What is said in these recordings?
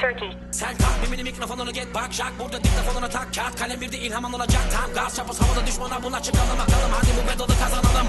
Turkey. Sen kalk mimini mikrofonunu get bak Jack burada diktafonuna tak kağıt kalem bir de ilham alınacak tam gaz çapız havada düşmana buna çıkalım bakalım hadi bu bedalı kazanalım.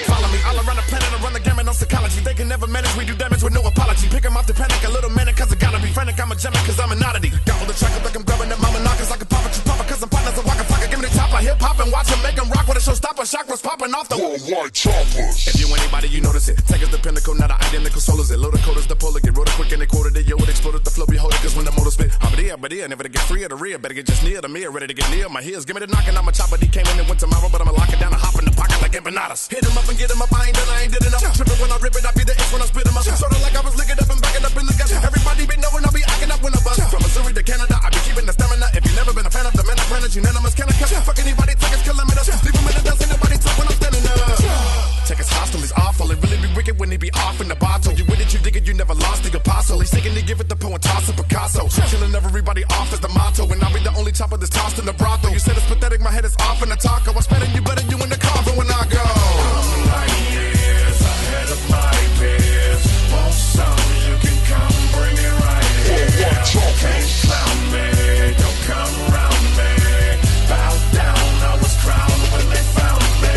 Follow me all around the planet, I run the gamut on psychology. They can never manage, we do damage with no apology. Pick 'em off the panic, a little manic, cause I gotta be frantic. I'm a gem cause I'm an oddity. Gobble the track up like I'm grabbing that mama knockers like a papa. You papa cause I'm partners, a waka flocka. Give me the top of hip hop and watch 'em make 'em rock with a showstopper. Shock was popping off the worldwide choppers. If you anybody, you notice it. Take us the pinnacle, not an identical soul is it. Load the coders, the polar, get rolled quick and they quoted it. Yo, it exploded, the flow be holding cause when the motor spit. But never to get free of the rear. Better get just near the mirror, ready to get near my heels. Give me the knocking, I'm a chopper. He came in and went tomorrow, but I'ma lock it down and hop in the pocket like empanadas. Hit 'em up and get 'em up, I ain't did enough. Trippin' when I rip it, I be the itch when I spit 'em up. Sorta like I was licking up and backing up in the guts. Everybody be knowing I'll be acting up when I bust. From Missouri to Canada, I be keeping the stamina. If you never been a fan of the man, I plan it's unanimous. Can I catch? Fuck anybody, take his kilometers. Leave 'em in the dust, ain't nobody talk when I'm standing up. Check his hostile, he's awful. It really be wicked when he be off in the bottle. You with it, you dig it, you never lost the apostle. He's seeking to give it the poem, toss a Picasso. Chillin' everybody off is the motto. And I'll be the only chopper that's tossed in the brothel. You said it's pathetic, my head is off in the taco. I'm spending you better, you in the coffin when I go. I'm like years ahead of my peers. Want some, you can come bring it right here. Can't clown me, don't come around me. Bow down, I was crowned when they found me.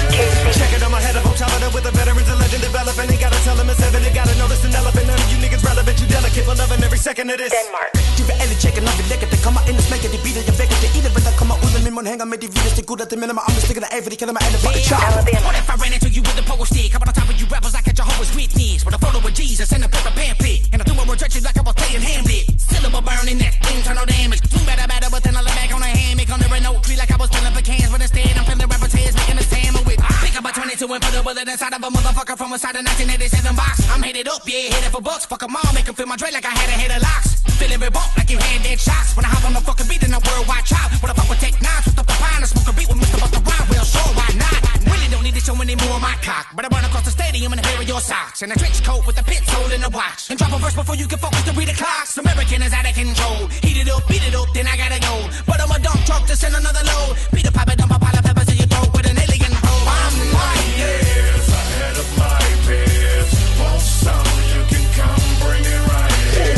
Check it on my head, I'm talented with the veterans, a legend developing. Ain't gotta tell them it's heaven, they gotta notice an elephant. None of you niggas relevant, you delicate, but loving every second of this. Denmark. Du vil alle tjekke, når vi lægger det. Kommer ind og smækker de beater, jeg vækker det i det. Men der kommer ud af min mund, hænger med de vildeste gutter. Det minder mig om, det stikker der af, for de kalder mig alle for et chop. What if I ran into you with a pogo stick? Up on the top of you rappers like a Jehovah's Witness. With a photo of Jesus and a paper pamphlet. And I threw a rejection like I was playing Hamlet. Syllable burning that internal damage. Too better, but then I lay back on a hammock. Under an oak tree like I was peeling pecans. But instead I'm peeling rappers' heads, making a sandwich. Pick up a 22 and put a bullet inside of a motherfucker from inside a 1987 box. I'm headed up, yeah, headed for bucks. Fuck 'em all, make 'em feel my dread like I had a head of locks. Feeling revolt like you had dead shots. When I hop on the fucking beat, then I worldwide chop. When I fuck with Tech 9, twist up a pine and smoke a beat with Mr. Busta Rhyme. Well, sure, why not? Really don't need to show any more of my cock. But I run across the stadium in a pair of your socks. And a trench coat with a pit hole in the watch. And drop a verse before you can focus to read the clocks. American is out of control. Heat it up, beat it up, then I gotta go. But I'm a dump truck to send another load. Beat a pipe and dump a pile of peppers in your throat with an alien roll. I'm like years ahead of my peers. Want some, you can come bring it right here.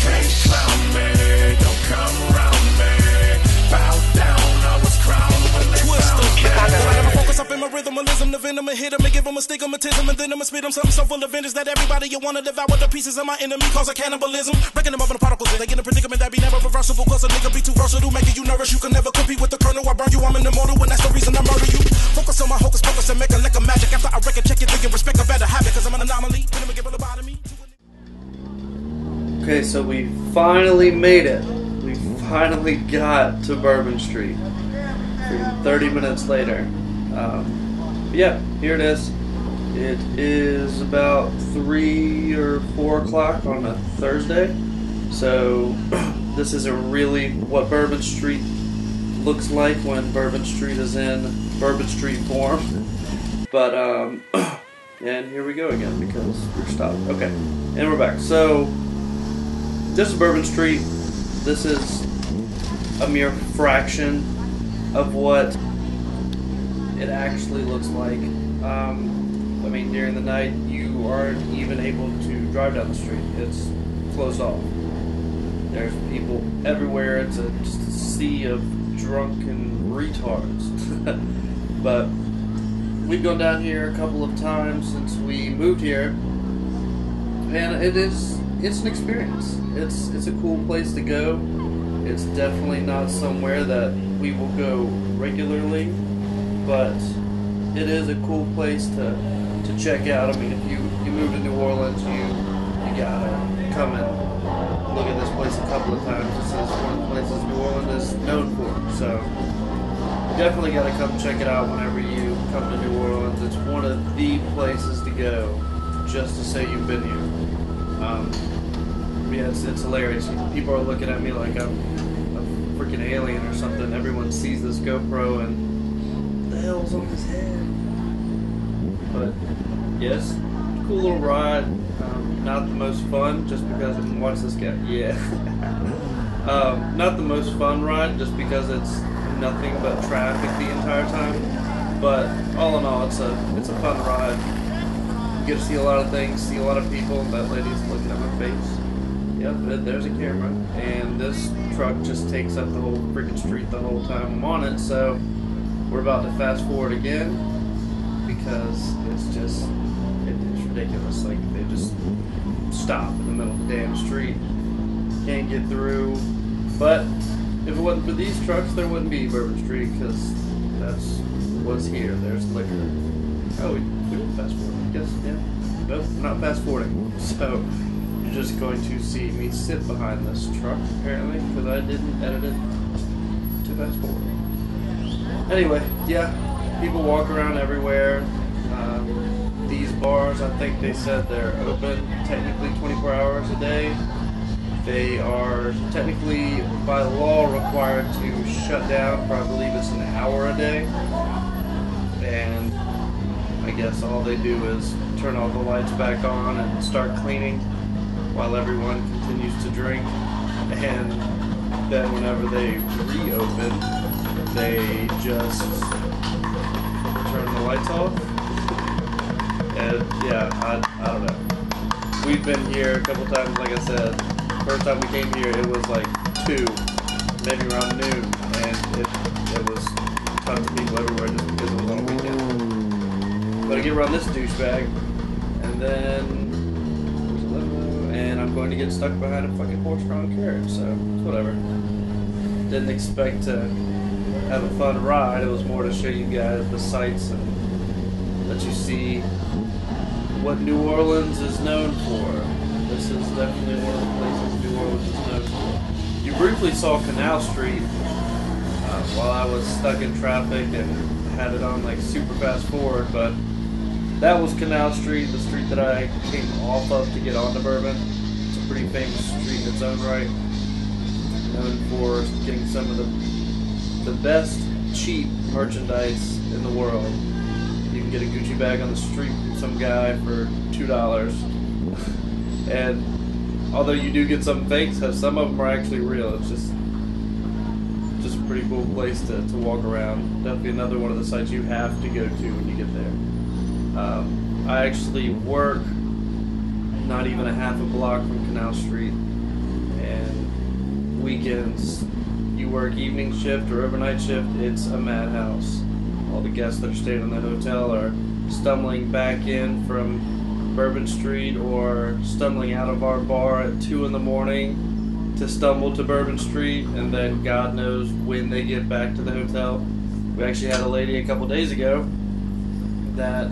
Can't clown me, don't come around me. Bow down, I was crowned when they found me. I never focus up in my rhythmalism, the venom and hit 'em and give 'em a stigmatism. And then I'ma spit 'em something so full of vengeance that everybody you wanna devour the pieces of my enemy cause a cannibalism. Breaking them up in the particles, they get in a predicament that be never reversible. Cause a nigga be too versatile, making you nervous. You can never compete with the colonel. I burn you, I'm an immortal, and that's the reason I murder you. Focus on my hocus pocus and make a lick of magic. After I reckon, check it, think respect, I better have it. Cause I'm an anomaly, when I'm a give a lobotomy. Okay, so we finally made it. We finally got to Bourbon Street. 30 minutes later. Yeah, here it is. It is about 3 or 4 o'clock on a Thursday. So this isn't really what Bourbon Street looks like when Bourbon Street is in Bourbon Street form. But, and here we go again because we're stopped. Okay, and we're back. So, this is Bourbon Street. This is a mere fraction of what it actually looks like. I mean, during the night, you aren't even able to drive down the street. It's closed off. There's people everywhere. It's just a sea of drunken retards. But we've gone down here a couple of times since we moved here, and it's an experience. It's a cool place to go. It's definitely not somewhere that we will go regularly, but it is a cool place to check out. I mean, if you move to New Orleans, you gotta come and look at this place a couple of times. This is one of the places New Orleans is known for, so definitely gotta come check it out whenever you come to New Orleans. It's one of the places to go just to say you've been here. Yeah, it's hilarious. People are looking at me like I'm a freaking alien or something. Everyone sees this GoPro and what the hell's on his head? But yes, cool little ride. Not the most fun, just because watch this guy. Yeah, not the most fun ride, just because it's nothing but traffic the entire time. But all in all, it's a fun ride. You get to see a lot of things, see a lot of people. That lady's looking at my face. Yep, there's a camera. And this truck just takes up the whole freaking street the whole time I'm on it. So we're about to fast forward again because it's ridiculous. Like, they just stop in the middle of the damn street. Can't get through. But if it wasn't for these trucks, there wouldn't be Bourbon Street, because that's what's here. There's liquor. Oh, we can fast forward, I guess. Yeah. Nope, we're not fast forwarding. So you're just going to see me sit behind this truck, apparently, because I didn't edit it to fast forward. Anyway, yeah, people walk around everywhere. These bars, I think they said they're open technically 24 hours a day. They are technically, by law, required to shut down for, I believe it's an hour a day. And I guess all they do is turn all the lights back on and start cleaning while everyone continues to drink. And then whenever they reopen, they just turn the lights off. And yeah, I don't know. We've been here a couple times, like I said. First time we came here, it was like 2, maybe around noon, and it was tons of people everywhere just because it was on a weekend. But I get around this douchebag, and then there's a limo, and I'm going to get stuck behind a fucking horse-drawn carriage, so it's whatever. Didn't expect to have a fun ride. It was more to show you guys the sights and let you see what New Orleans is known for. This is definitely one of the places New Orleans is known for. You briefly saw Canal Street while I was stuck in traffic and had it on like super fast forward, but that was Canal Street, the street that I came off of to get onto Bourbon. It's a pretty famous street in its own right, known for getting some of the best cheap merchandise in the world. You can get a Gucci bag on the street from some guy for $2. And although you do get some fakes, some of them are actually real. It's just a pretty cool place to walk around. Definitely another one of the sites you have to go to when you get there. I actually work not even a half a block from Canal Street, and weekends you work evening shift or overnight shift, it's a madhouse. All the guests that are staying in the hotel are stumbling back in from Bourbon Street or stumbling out of our bar at 2 in the morning to stumble to Bourbon Street, and then God knows when they get back to the hotel. We actually had a lady a couple days ago that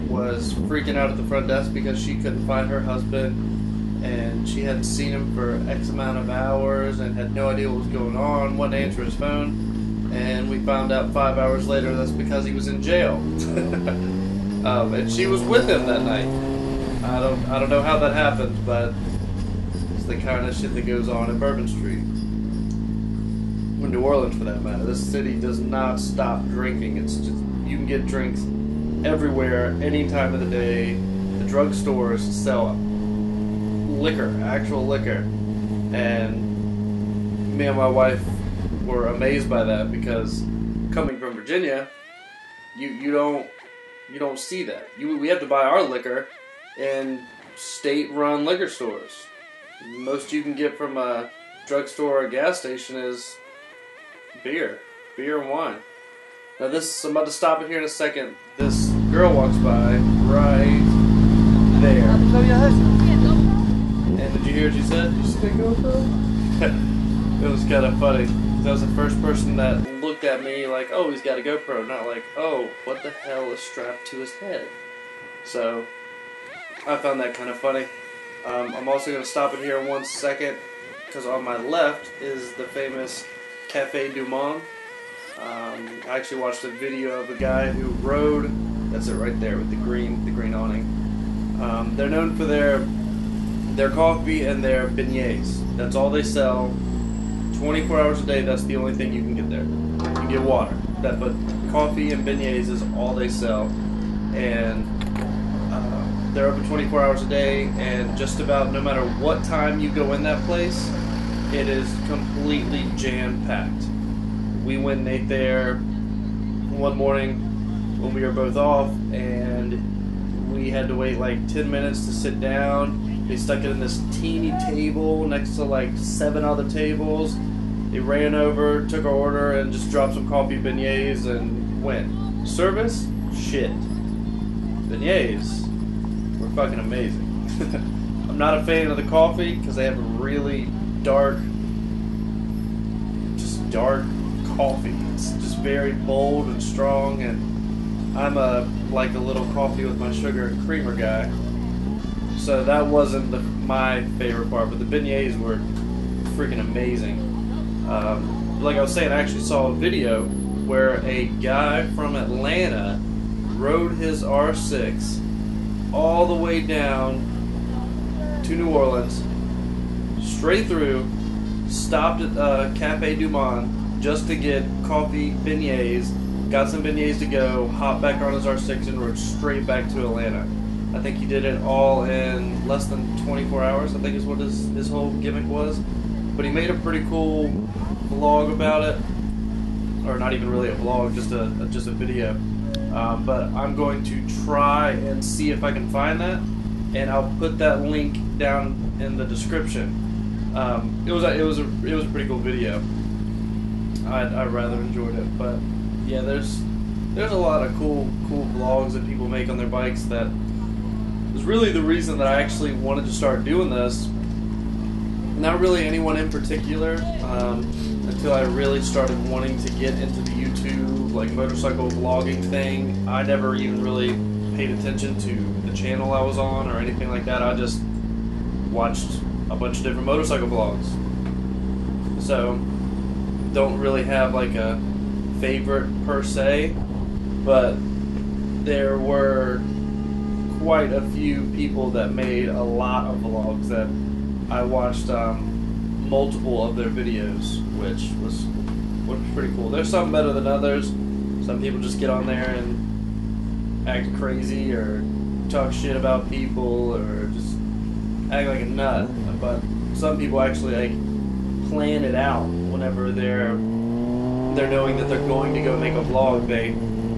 was freaking out at the front desk because she couldn't find her husband, and she hadn't seen him for X amount of hours and had no idea what was going on, wouldn't answer his phone, and we found out 5 hours later that's because he was in jail. And she was with him that night. I don't know how that happened, but it's the kind of shit that goes on in Bourbon Street. In New Orleans, for that matter. This city does not stop drinking. It's just, you can get drinks everywhere, any time of the day. The drugstores sell liquor, actual liquor. And me and my wife were amazed by that, because coming from Virginia, you don't see that. We have to buy our liquor in state-run liquor stores. Most you can get from a drugstore or a gas station is beer and wine. Now I'm about to stop it here in a second. This girl walks by right there. And did you hear what she said? Did you see that GoPro? It was kind of funny. That was the first person that looked at me like, oh, he's got a GoPro, not like, oh, what the hell is strapped to his head? So I found that kind of funny. I'm also going to stop it here in 1 second, because on my left is the famous Café du Monde. I actually watched a video of a guy who rode, that's it right there with the green awning. They're known for their coffee and their beignets. That's all they sell. 24 hours a day, that's the only thing you can get there. You can get water. But coffee and beignets is all they sell. And they're open 24 hours a day, and just about no matter what time you go in that place, it is completely jam-packed. We went and ate there one morning, when we were both off, and we had to wait like 10 minutes to sit down. They stuck it in this teeny table next to like 7 other tables. They ran over, took our order, and just dropped some coffee, beignets, and went. Service? Shit. Beignets were fucking amazing. I'm not a fan of the coffee because they have a really dark coffee. It's just very bold and strong, and I'm like a little coffee with my sugar and creamer guy. So that wasn't my favorite part, but the beignets were freaking amazing. Like I was saying, I actually saw a video where a guy from Atlanta rode his R6 all the way down to New Orleans, straight through, stopped at Cafe Du Monde just to get coffee, beignets, got some beignets to go, hopped back on his R6 and rode straight back to Atlanta. I think he did it all in less than 24 hours, I think is what his whole gimmick was. But he made a pretty cool vlog about it, or not even really a vlog, just a video. But I'm going to try and see if I can find that, and I'll put that link down in the description. It was a pretty cool video. I rather enjoyed it, but yeah, there's a lot of cool vlogs that people make on their bikes. That was really the reason that I actually wanted to start doing this. Not really anyone in particular, until I really started wanting to get into the YouTube, like, motorcycle vlogging thing. I never even really paid attention to the channel I was on or anything like that. I just watched a bunch of different motorcycle vlogs. So, don't really have like a favorite per se, but there were quite a few people that made a lot of vlogs that I watched multiple of their videos, which was pretty cool. There's some better than others. Some people just get on there and act crazy or talk shit about people or just act like a nut. But some people actually like plan it out whenever they're knowing that they're going to go make a vlog.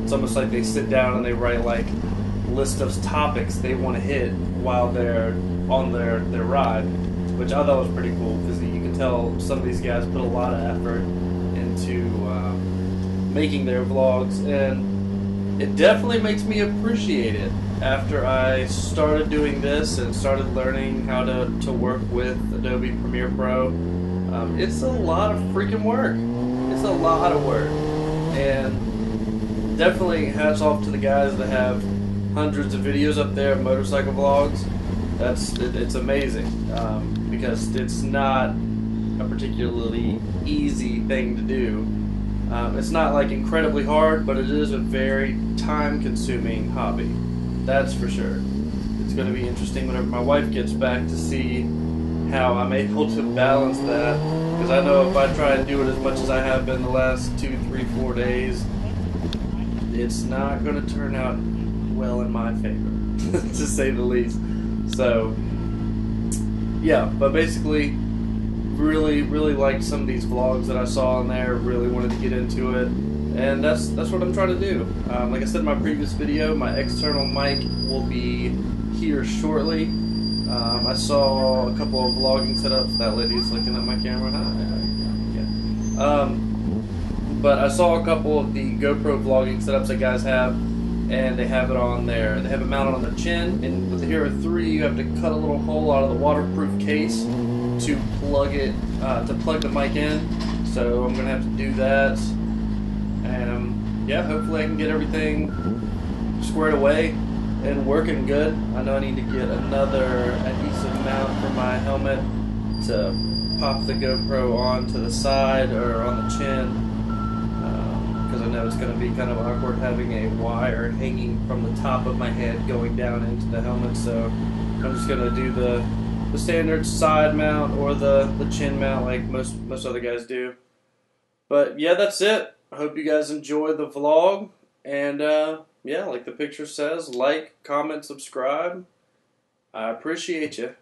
It's almost like they sit down and they write like a list of topics they want to hit while they're on their ride, which I thought was pretty cool because you can tell some of these guys put a lot of effort into making their vlogs, and it definitely makes me appreciate it after I started doing this and started learning how to work with Adobe Premiere Pro. It's a lot of freaking work. It's a lot of work, and definitely hats off to the guys that have hundreds of videos up there of motorcycle vlogs. It's amazing, because it's not a particularly easy thing to do. It's not like incredibly hard, but it is a very time-consuming hobby. That's for sure. It's going to be interesting whenever my wife gets back to see how I'm able to balance that, because I know if I try and do it as much as I have been the last 2, 3, 4 days, it's not going to turn out well in my favor, to say the least. So, yeah, but basically, really liked some of these vlogs that I saw in there, really wanted to get into it, and that's what I'm trying to do. Like I said in my previous video, my external mic will be here shortly. I saw a couple of vlogging setups. That lady's looking at my camera. Hi. Yeah. But I saw a couple of the GoPro vlogging setups that guys have, and they have it on there. They have it mounted on their chin, and with the Hero 3, you have to cut a little hole out of the waterproof case to plug the mic in. So I'm gonna have to do that, and yeah, hopefully I can get everything squared away and working good. I know I need to get another adhesive mount for my helmet to pop the GoPro onto the side or on the chin, because I know it's going to be kind of awkward having a wire hanging from the top of my head going down into the helmet. So I'm just going to do the standard side mount or the chin mount like most other guys do. But yeah, that's it. I hope you guys enjoyed the vlog, and yeah, like the picture says, like, comment, subscribe. I appreciate you.